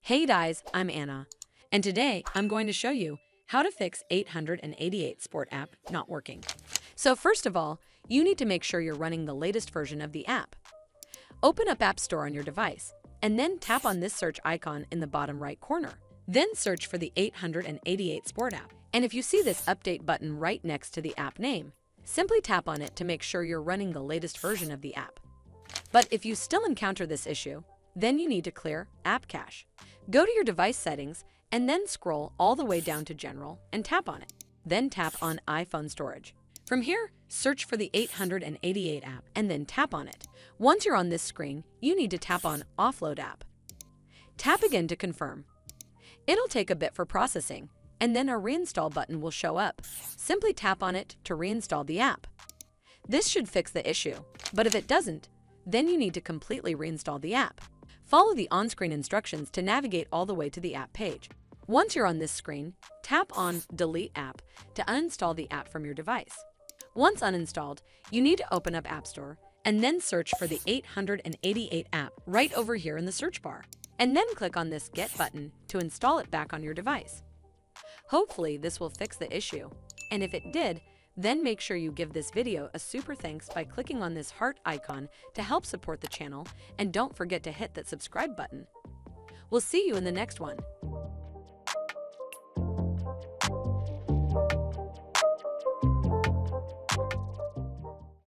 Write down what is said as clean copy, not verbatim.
Hey guys, I'm Anna, and today I'm going to show you how to fix 888 Sport app not working. So first of all, you need to make sure you're running the latest version of the app. Open up App Store on your device, and then tap on this search icon in the bottom right corner. Then search for the 888 Sport app, and if you see this update button right next to the app name, simply tap on it to make sure you're running the latest version of the app. But if you still encounter this issue, then you need to clear App Cache. Go to your device settings and then scroll all the way down to General and tap on it. Then tap on iPhone Storage. From here, search for the 888 app and then tap on it. Once you're on this screen, you need to tap on Offload app. Tap again to confirm. It'll take a bit for processing, and then a Reinstall button will show up. Simply tap on it to reinstall the app. This should fix the issue, but if it doesn't, then you need to completely reinstall the app. Follow the on-screen instructions to navigate all the way to the app page. Once you're on this screen, tap on Delete App to uninstall the app from your device. Once uninstalled, you need to open up App Store and then search for the 888 app right over here in the search bar, and then click on this Get button to install it back on your device. Hopefully this will fix the issue, and if it did, then make sure you give this video a super thanks by clicking on this heart icon to help support the channel, and don't forget to hit that subscribe button. We'll see you in the next one.